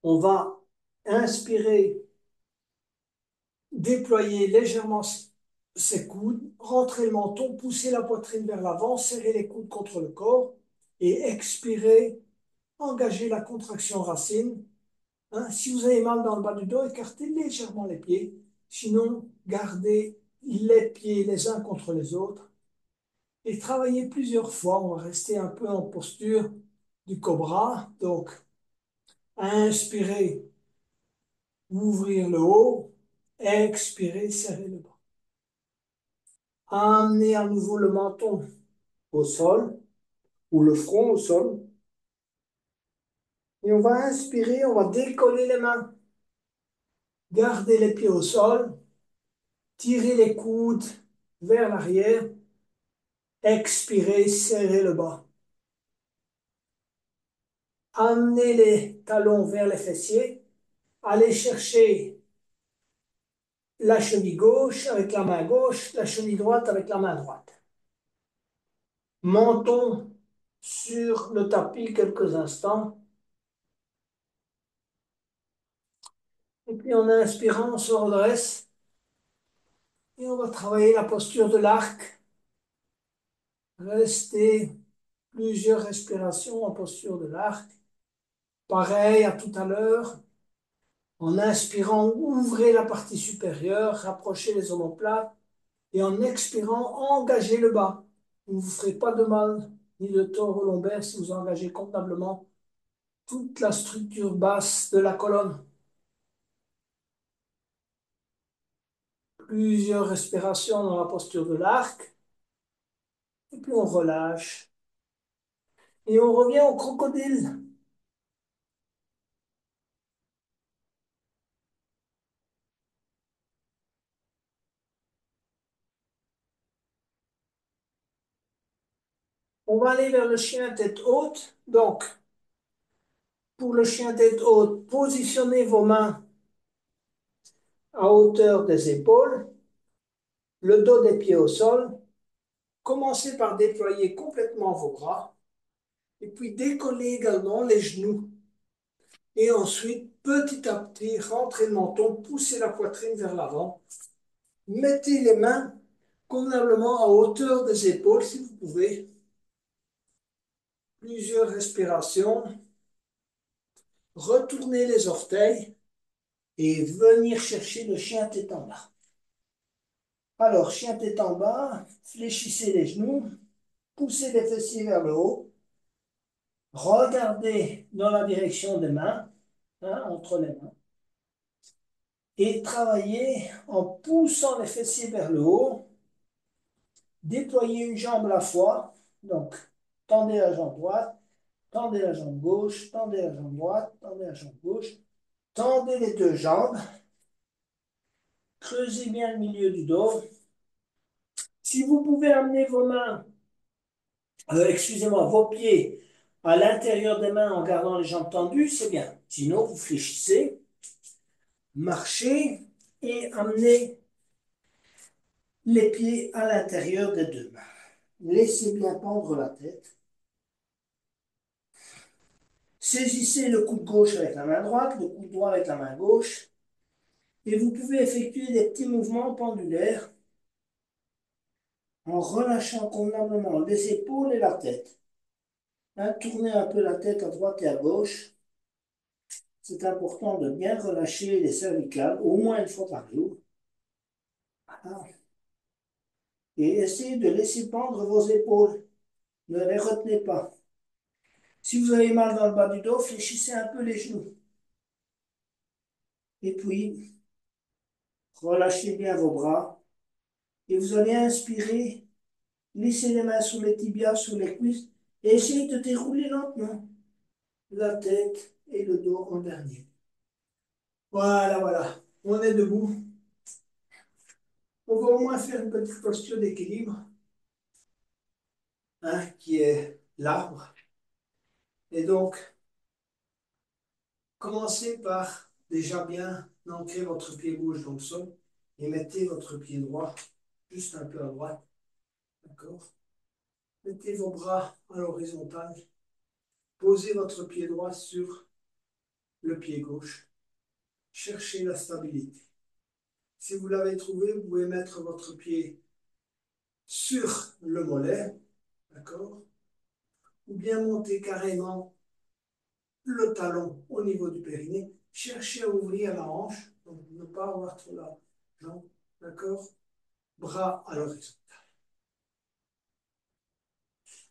On va inspirer, déployer légèrement ses coudes, rentrer le menton, pousser la poitrine vers l'avant, serrer les coudes contre le corps et expirer, engager la contraction racine. Hein, si vous avez mal dans le bas du dos, écartez légèrement les pieds. Sinon, gardez les pieds les uns contre les autres et travaillez plusieurs fois. On va rester un peu en posture du cobra. Donc, inspirez, ouvrir le haut, expirez, serrer le bas. Amenez à nouveau le menton au sol ou le front au sol. Et on va inspirer, on va décoller les mains. Gardez les pieds au sol. Tirez les coudes vers l'arrière. Expirez, serrez le bas. Amenez les talons vers les fessiers. Allez chercher la cheville gauche avec la main gauche, la cheville droite avec la main droite. Menton sur le tapis quelques instants. Et puis en inspirant, on se redresse. Et on va travailler la posture de l'arc. Restez plusieurs respirations en posture de l'arc. Pareil à tout à l'heure. En inspirant, ouvrez la partie supérieure, rapprochez les omoplates. Et en expirant, engagez le bas. Vous ne vous ferez pas de mal ni de tort au lombaire si vous engagez convenablement toute la structure basse de la colonne. Plusieurs respirations dans la posture de l'arc. Et puis on relâche. Et on revient au crocodile. On va aller vers le chien tête haute. Donc, pour le chien tête haute, positionnez vos mains à hauteur des épaules, le dos des pieds au sol. Commencez par déployer complètement vos bras et puis décollez également les genoux. Et ensuite, petit à petit, rentrez le menton, poussez la poitrine vers l'avant. Mettez les mains convenablement à hauteur des épaules si vous pouvez. Plusieurs respirations. Retournez les orteils et venir chercher le chien tête en bas. Alors, chien tête en bas, fléchissez les genoux, poussez les fessiers vers le haut, regardez dans la direction des mains, hein, entre les mains, et travaillez en poussant les fessiers vers le haut, déployez une jambe à la fois, Donc, tendez la jambe droite, tendez la jambe gauche, tendez la jambe droite, tendez la jambe gauche, tendez les deux jambes, creusez bien le milieu du dos. Si vous pouvez amener vos mains, excusez-moi, vos pieds à l'intérieur des mains en gardant les jambes tendues, c'est bien. Sinon, vous fléchissez, marchez et amenez les pieds à l'intérieur des deux mains. Laissez bien pendre la tête. Saisissez le coude gauche avec la main droite, le coude droit avec la main gauche. Et vous pouvez effectuer des petits mouvements pendulaires en relâchant convenablement les épaules et la tête. Hein, tournez un peu la tête à droite et à gauche. C'est important de bien relâcher les cervicales, au moins une fois par jour. Hein. Et essayez de laisser pendre vos épaules. Ne les retenez pas. Si vous avez mal dans le bas du dos, fléchissez un peu les genoux. Et puis, relâchez bien vos bras. Et vous allez inspirer, laissez les mains sur les tibias, sur les cuisses, et essayez de dérouler lentement la tête et le dos en dernier. Voilà, voilà. On est debout. On va au moins faire une petite posture d'équilibre, hein, qui est l'arbre. Et donc, commencez par déjà bien ancrer votre pied gauche dans le sol et mettez votre pied droit juste un peu à droite. D'accord? Mettez vos bras à l'horizontale. Posez votre pied droit sur le pied gauche. Cherchez la stabilité. Si vous l'avez trouvé, vous pouvez mettre votre pied sur le mollet, d'accord? Ou bien monter carrément le talon au niveau du périnée. Cherchez à ouvrir la hanche, donc ne pas avoir trop la jambe, d'accord? Bras à l'horizon.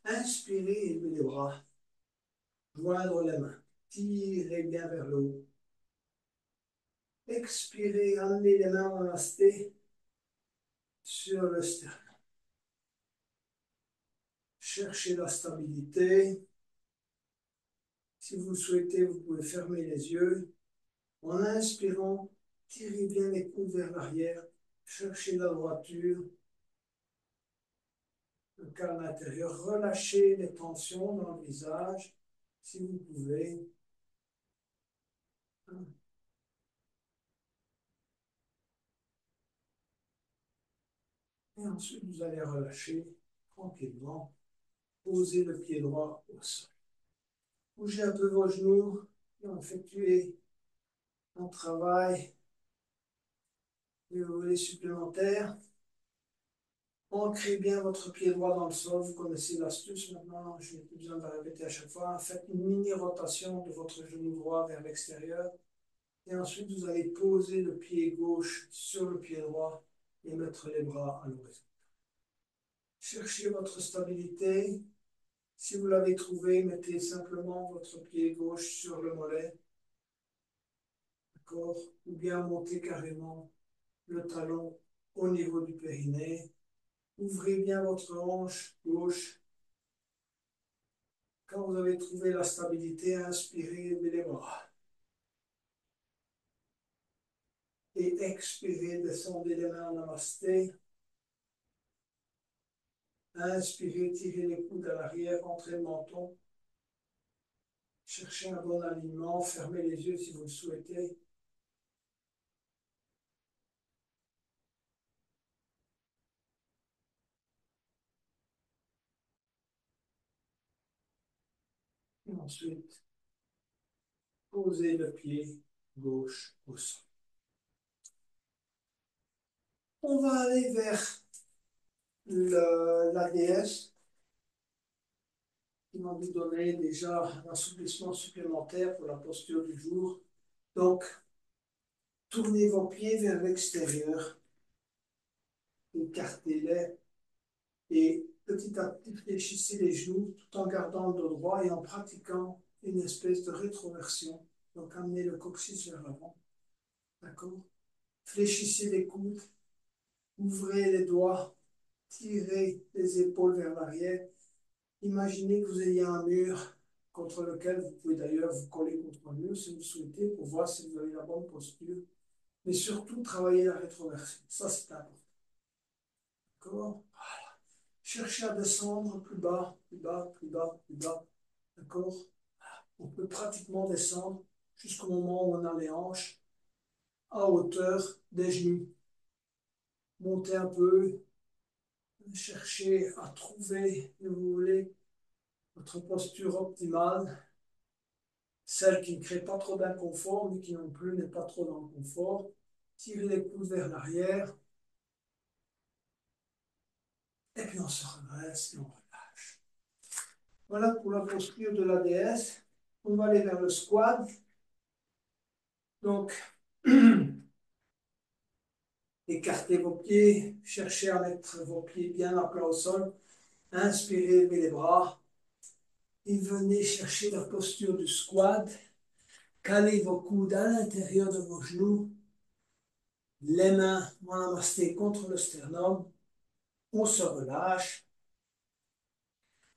Inspirez, élevez les bras, joindre les mains, tirez bien vers le haut. Expirez, amenez les mains en namasté sur le sternum. Cherchez la stabilité. Si vous le souhaitez, vous pouvez fermer les yeux. En inspirant, tirez bien les coudes vers l'arrière. Cherchez la droiture. Le calme intérieur. Relâchez les tensions dans le visage, si vous pouvez. Et ensuite, vous allez relâcher tranquillement. Posez le pied droit au sol. Bougez un peu vos genoux et effectuez un travail de volets supplémentaire. Ancrez bien votre pied droit dans le sol. Vous connaissez l'astuce maintenant. Je n'ai plus besoin de la répéter à chaque fois. Faites une mini-rotation de votre genou droit vers l'extérieur. Et ensuite, vous allez poser le pied gauche sur le pied droit et mettre les bras à l'horizon. Cherchez votre stabilité. Si vous l'avez trouvé, mettez simplement votre pied gauche sur le mollet. D'accord? Ou bien montez carrément le talon au niveau du périnée. Ouvrez bien votre hanche gauche. Quand vous avez trouvé la stabilité, inspirez, levez les bras. Et expirez, descendez les mains en namasté. Inspirez, tirez les coudes à l'arrière, entrez le menton. Cherchez un bon alignement, fermez les yeux si vous le souhaitez. Et ensuite, posez le pied gauche au sol. On va aller vers la déesse qui va vous donner déjà un assouplissement supplémentaire pour la posture du jour. Donc, tournez vos pieds vers l'extérieur, écartez-les et petit à petit fléchissez les genoux tout en gardant le dos droit et en pratiquant une espèce de rétroversion. Donc, amenez le coccyx vers l'avant. D'accord? Fléchissez les coudes, ouvrez les doigts, tirez les épaules vers l'arrière Imaginez que vous ayez un mur contre lequel vous pouvez d'ailleurs vous coller contre un mur si vous souhaitez pour voir si vous avez la bonne posture. Mais surtout, travailler la rétroversion. Ça, c'est important. D'accord? Cherchez à descendre plus bas, plus bas, plus bas, plus bas. D'accord? On peut pratiquement descendre jusqu'au moment où on a les hanches à hauteur des genoux. Montez un peu, cherchez à trouver, si vous voulez, votre posture optimale, celle qui ne crée pas trop d'inconfort, mais qui non plus n'est pas trop dans le confort. Tirez les coudes vers l'arrière, et puis on se redresse et on relâche. Voilà pour la posture de la déesse. On va aller vers le squat. Donc, écartez vos pieds, cherchez à mettre vos pieds bien à plat au sol. Inspirez, levez les bras. Et venez chercher la posture du squat. Calez vos coudes à l'intérieur de vos genoux. Les mains en namasté contre le sternum. On se relâche.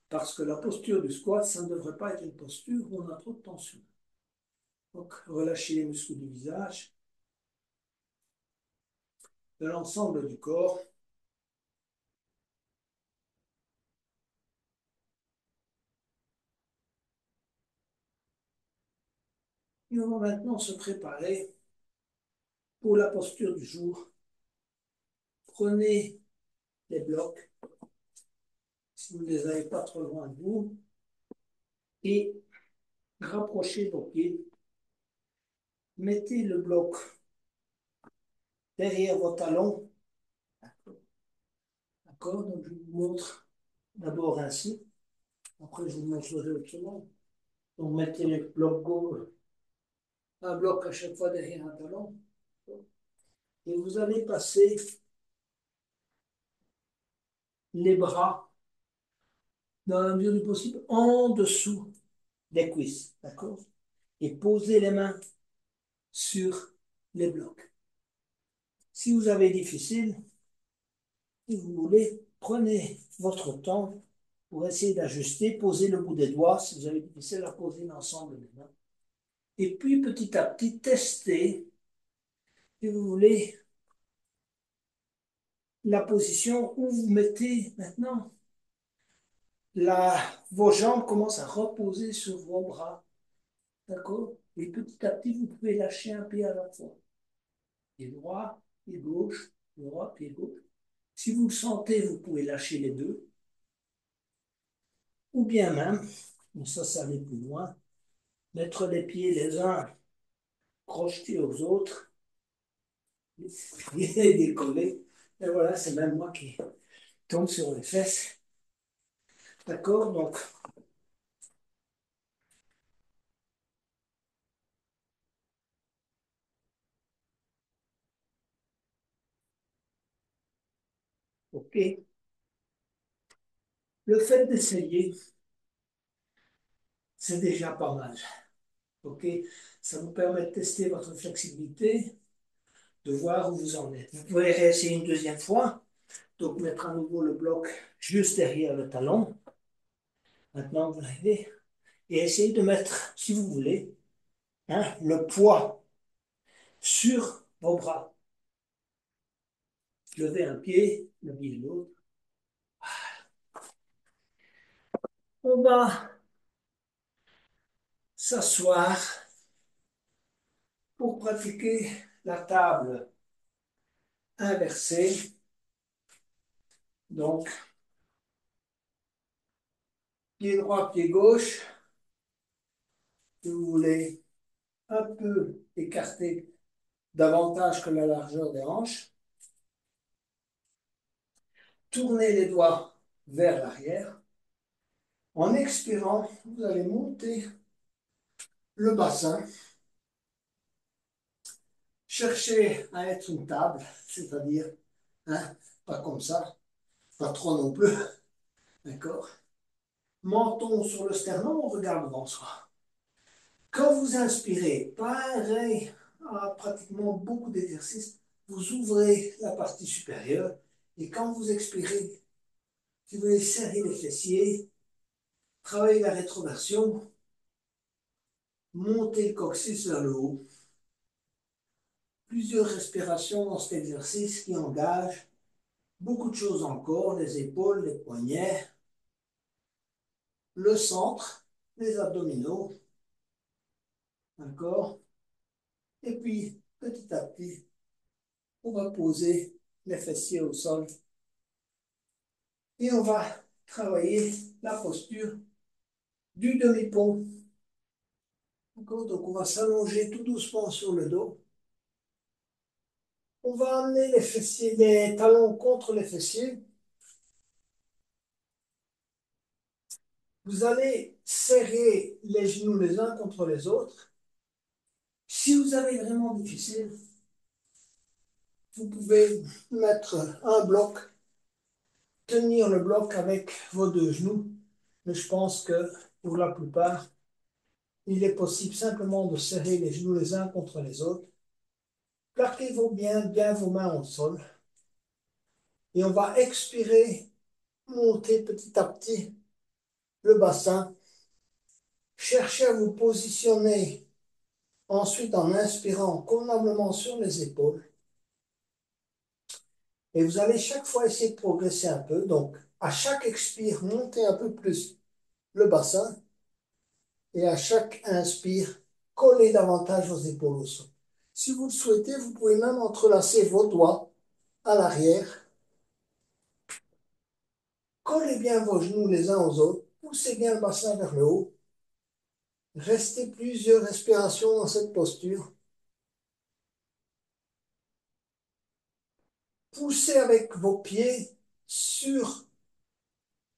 Parce que la posture du squat, ça ne devrait pas être une posture où on a trop de tension. Donc, relâchez les muscles du visage, de l'ensemble du corps. Et on va maintenant se préparer pour la posture du jour. Prenez les blocs, si vous ne les avez pas trop loin de vous, et rapprochez vos pieds. Mettez le bloc derrière vos talons. D'accord? Donc, je vous montre d'abord ainsi. Après, je vous montrerai autrement. Donc, mettez le bloc gauche, un bloc à chaque fois derrière un talon. Et vous allez passer les bras, dans la mesure du possible, en dessous des cuisses. D'accord? Et posez les mains sur les blocs. Si vous avez difficile, si vous voulez, prenez votre temps pour essayer d'ajuster, posez le bout des doigts, si vous avez difficile à poser l'ensemble des mains. Et puis petit à petit, testez, si vous voulez, la position où vous mettez maintenant. Vos jambes commencent à reposer sur vos bras. D'accord? Et petit à petit, vous pouvez lâcher un pied à la fois. Pied droit, pied gauche, droit, pied gauche. Si vous le sentez, vous pouvez lâcher les deux. Ou bien même, mais ça allait plus loin, mettre les pieds les uns crochetés aux autres, et décoller. Et voilà, c'est même moi qui tombe sur les fesses. D'accord? Donc, ok. Le fait d'essayer, c'est déjà pas mal. Ok? Ça vous permet de tester votre flexibilité, de voir où vous en êtes. Vous pouvez réessayer une deuxième fois. Donc, mettre à nouveau le bloc juste derrière le talon. Maintenant, vous arrivez. Et essayez de mettre, si vous voulez, hein, le poids sur vos bras. Levez un pied, levez l'autre. On va s'asseoir pour pratiquer la table inversée. Donc, pied droit, pied gauche. Si vous voulez un peu écarter davantage que la largeur des hanches. Tournez les doigts vers l'arrière. En expirant, vous allez monter le bassin. Cherchez à être une table, c'est-à-dire, hein, pas comme ça, pas trop non plus, d'accord? Menton sur le sternum, on regarde devant soi. Quand vous inspirez, pareil à pratiquement beaucoup d'exercices, vous ouvrez la partie supérieure et quand vous expirez, si vous voulez serrer les fessiers, travailler la rétroversion, monter le coccyx vers le haut. Plusieurs respirations dans cet exercice qui engage beaucoup de choses encore, les épaules, les poignets, le centre, les abdominaux, d'accord? Et puis, petit à petit, on va poser les fessiers au sol et on va travailler la posture du demi-pont. D'accord? Donc, on va s'allonger tout doucement sur le dos. On va amener les fessiers, les talons contre les fessiers. Vous allez serrer les genoux les uns contre les autres. Si vous avez vraiment difficile, vous pouvez mettre un bloc, tenir le bloc avec vos deux genoux. Mais je pense que pour la plupart, il est possible simplement de serrer les genoux les uns contre les autres. Plaquez bien vos mains au sol. Et on va expirer, monter petit à petit le bassin. Cherchez à vous positionner ensuite en inspirant convenablement sur les épaules. Et vous allez chaque fois essayer de progresser un peu. Donc, à chaque expire, montez un peu plus le bassin. Et à chaque inspire, collez davantage vos épaules au sol. Si vous le souhaitez, vous pouvez même entrelacer vos doigts à l'arrière. Collez bien vos genoux les uns aux autres. Poussez bien le bassin vers le haut. Restez plusieurs respirations dans cette posture. Poussez avec vos pieds sur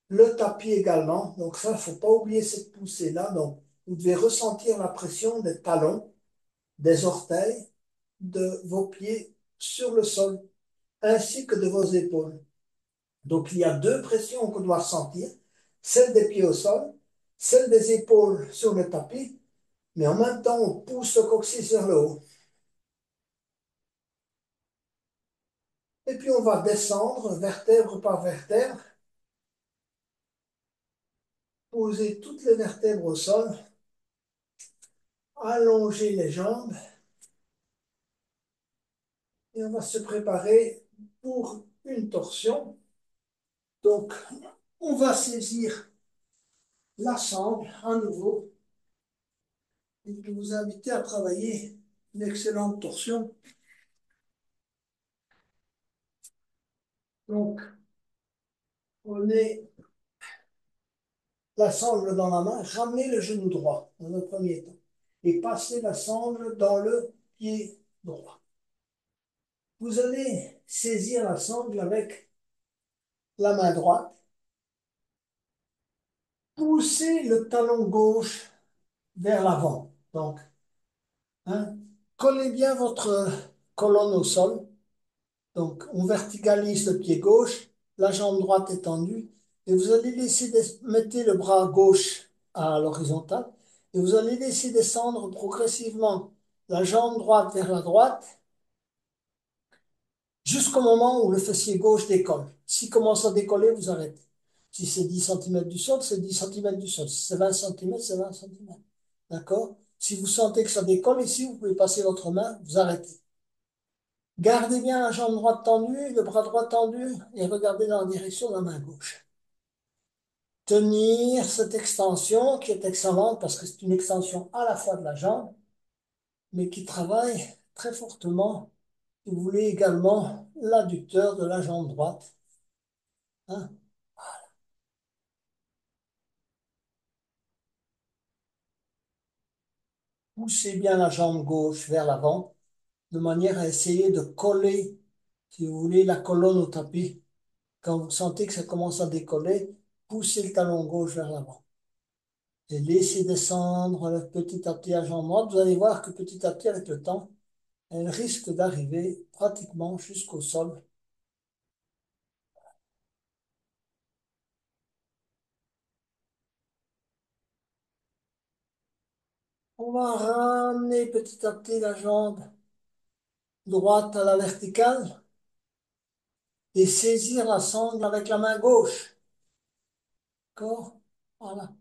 le tapis également. Donc ça, il ne faut pas oublier cette poussée-là. Donc, vous devez ressentir la pression des talons, des orteils, de vos pieds sur le sol, ainsi que de vos épaules. Donc, il y a deux pressions qu'on doit ressentir, celle des pieds au sol, celle des épaules sur le tapis, mais en même temps, on pousse le coccyx vers le haut. Et puis, on va descendre vertèbre par vertèbre, poser toutes les vertèbres au sol, allonger les jambes, et on va se préparer pour une torsion. Donc, on va saisir la sangle à nouveau. Et je vais vous inviter à travailler une excellente torsion. Donc, prenez la sangle dans la main, ramenez le genou droit dans le premier temps et passez la sangle dans le pied droit. Vous allez saisir la sangle avec la main droite, poussez le talon gauche vers l'avant. Donc, hein, collez bien votre colonne au sol. Donc, on verticalise le pied gauche, la jambe droite est tendue, et vous allez mettez le bras gauche à l'horizontale, et vous allez laisser descendre progressivement la jambe droite vers la droite, jusqu'au moment où le fessier gauche décolle. S'il commence à décoller, vous arrêtez. Si c'est 10 cm du sol, c'est 10 cm du sol. Si c'est 20 cm, c'est 20 cm. D'accord? Si vous sentez que ça décolle ici, vous pouvez passer votre main, vous arrêtez. Gardez bien la jambe droite tendue, le bras droit tendu et regardez dans la direction de la main gauche. Tenir cette extension qui est excellente parce que c'est une extension à la fois de la jambe, mais qui travaille très fortement. Si vous voulez également l'adducteur de la jambe droite. Hein. Poussez bien la jambe gauche vers l'avant de manière à essayer de coller, si vous voulez, la colonne au tapis. Quand vous sentez que ça commence à décoller, poussez le talon gauche vers l'avant. Et laissez descendre petit à petit la jambe droite. Vous allez voir que petit à petit, avec le temps, elle risque d'arriver pratiquement jusqu'au sol. On va ramener petit à petit la jambe droite à la verticale et saisir la sangle avec la main gauche. D'accord? Voilà.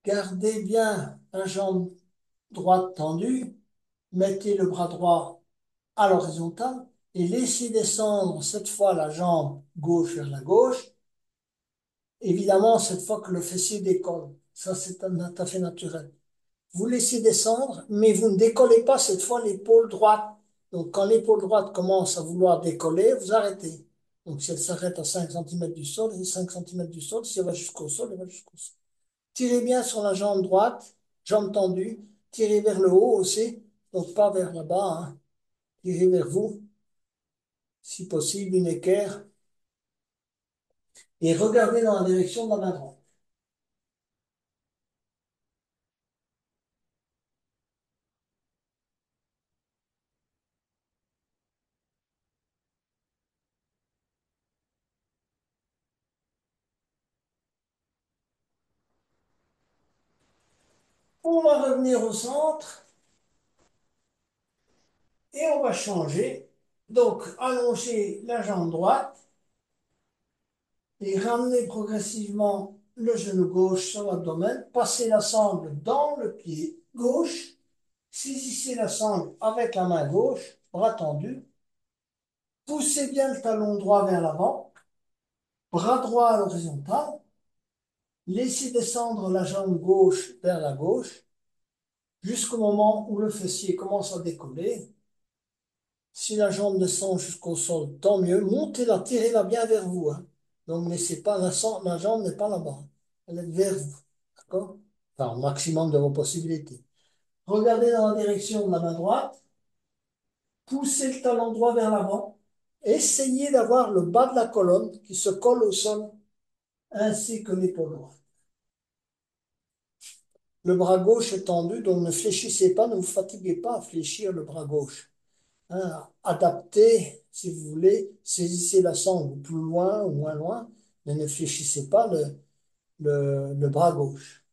Gardez bien la jambe droite tendue. Mettez le bras droit à l'horizontale et laissez descendre cette fois la jambe gauche vers la gauche. Évidemment, cette fois que le fessier décolle. Ça, c'est tout à fait naturel. Vous laissez descendre, mais vous ne décollez pas cette fois l'épaule droite. Donc, quand l'épaule droite commence à vouloir décoller, vous arrêtez. Donc, si elle s'arrête à 5 cm du sol, et 5 cm du sol, si elle va jusqu'au sol, elle va jusqu'au sol. Tirez bien sur la jambe droite, jambe tendue. Tirez vers le haut aussi, donc pas vers là-bas, hein. Tirez vers vous, si possible, une équerre. Et regardez dans la direction de la main droite. On va revenir au centre et on va changer. Donc, allongez la jambe droite et ramenez progressivement le genou gauche sur l'abdomen. Passez la sangle dans le pied gauche. Saisissez la sangle avec la main gauche, bras tendu. Poussez bien le talon droit vers l'avant, bras droit à l'horizontale. Laissez descendre la jambe gauche vers la gauche jusqu'au moment où le fessier commence à décoller. Si la jambe descend jusqu'au sol, tant mieux. Montez-la, tirez-la bien vers vous, hein. Donc, ne laissez pas la jambe n'est pas là-bas. Elle est vers vous. D'accord? Enfin, au maximum de vos possibilités. Regardez dans la direction de la main droite. Poussez le talon droit vers l'avant. Essayez d'avoir le bas de la colonne qui se colle au sol, ainsi que l'épaule droite. Le bras gauche est tendu, donc ne fléchissez pas, ne vous fatiguez pas à fléchir le bras gauche. Hein, adaptez, si vous voulez, saisissez la sangle plus loin ou moins loin, mais ne fléchissez pas le bras gauche.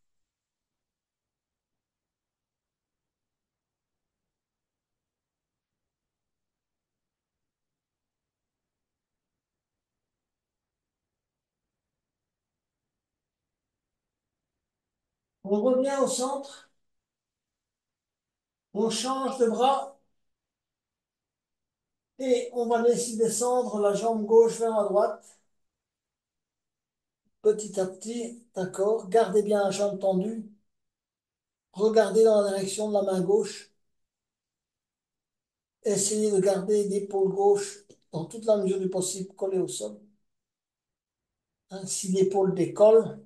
On revient au centre, on change de bras et on va laisser descendre la jambe gauche vers la droite, petit à petit, d'accord? Gardez bien la jambe tendue, regardez dans la direction de la main gauche, essayez de garder l'épaule gauche dans toute la mesure du possible collée au sol. Hein, si l'épaule décolle,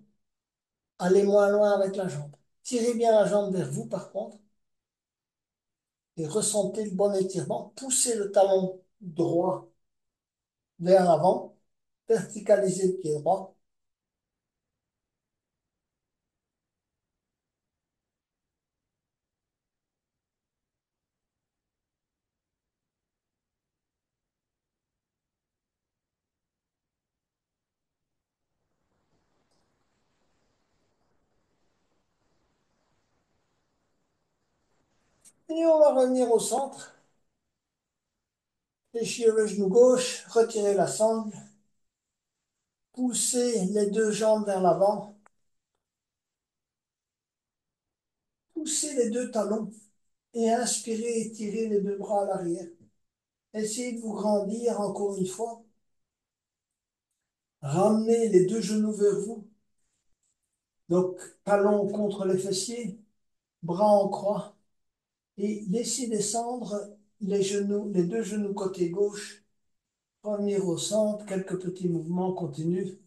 allez moins loin avec la jambe. Tirez bien la jambe vers vous par contre et ressentez le bon étirement. Poussez le talon droit vers l'avant, verticalisez le pied droit. Et on va revenir au centre. Fléchir le genou gauche, retirez la sangle, poussez les deux jambes vers l'avant, poussez les deux talons et inspirez et tirez les deux bras à l'arrière. Essayez de vous grandir encore une fois. Ramenez les deux genoux vers vous. Donc, talons contre les fessiers, bras en croix. Et laissez descendre les genoux, les deux genoux côté gauche. Revenir au centre, quelques petits mouvements continus.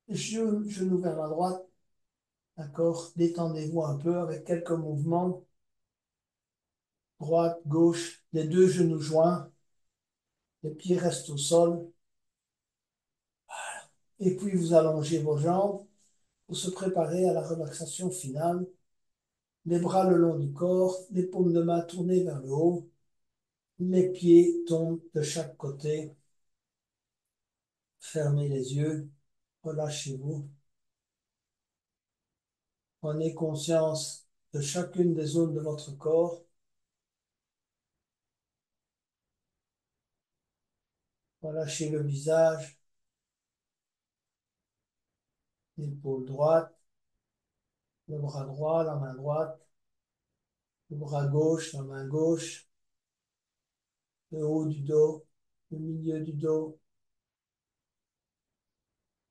Genou vers la droite. D'accord? Détendez-vous un peu avec quelques mouvements. Droite, gauche, les deux genoux joints. Les pieds restent au sol. Et puis vous allongez vos jambes pour se préparer à la relaxation finale. Les bras le long du corps, les paumes de main tournées vers le haut. Les pieds tombent de chaque côté. Fermez les yeux. Relâchez-vous. Prenez conscience de chacune des zones de votre corps. Relâchez le visage, l'épaule droite, Le bras droit, la main droite, le bras gauche, la main gauche, le haut du dos, le milieu du dos,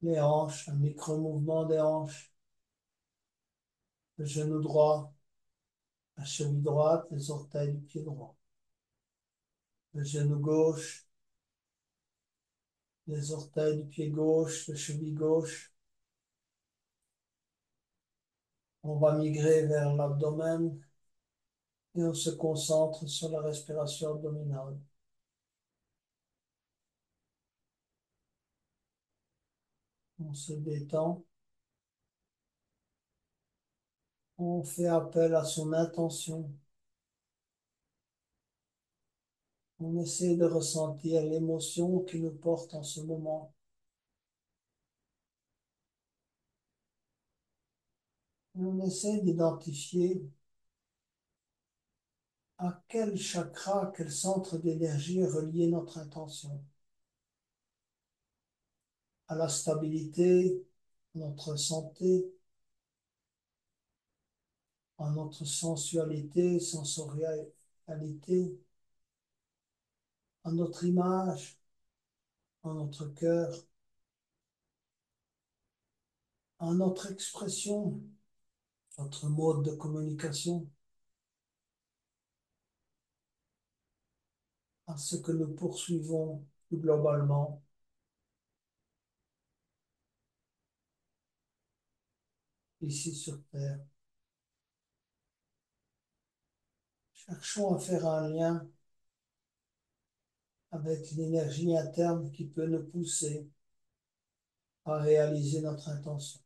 les hanches, un micro-mouvement des hanches, le genou droit, la cheville droite, les orteils du pied droit, le genou gauche, les orteils du pied gauche, la cheville gauche. On va migrer vers l'abdomen et on se concentre sur la respiration abdominale. On se détend, on fait appel à son intention. On essaie de ressentir l'émotion qui nous porte en ce moment. Et on essaie d'identifier à quel chakra, quel centre d'énergie est relié notre intention. À la stabilité, à notre santé, à notre sensualité, sensorialité, à notre image, à notre cœur, à notre expression, notre mode de communication, à ce que nous poursuivons plus globalement ici sur Terre. Cherchons à faire un lien avec l'énergie interne qui peut nous pousser à réaliser notre intention.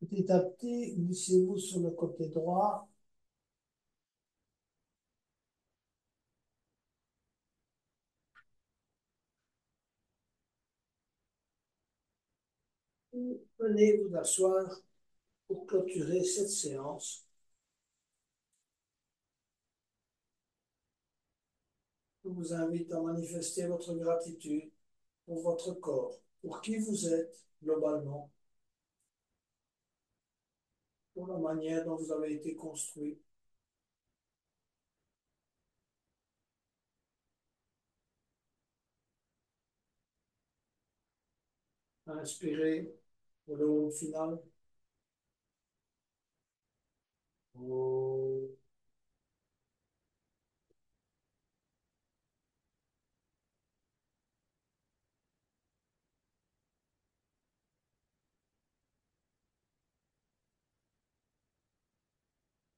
Petit à petit, glissez-vous sur le côté droit. Venez vous asseoir pour clôturer cette séance. Je vous invite à manifester votre gratitude pour votre corps, pour qui vous êtes globalement, pour la manière dont vous avez été construit. Inspirez pour le haut final.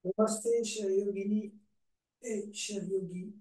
Namasté, cher yogini et cher yogi.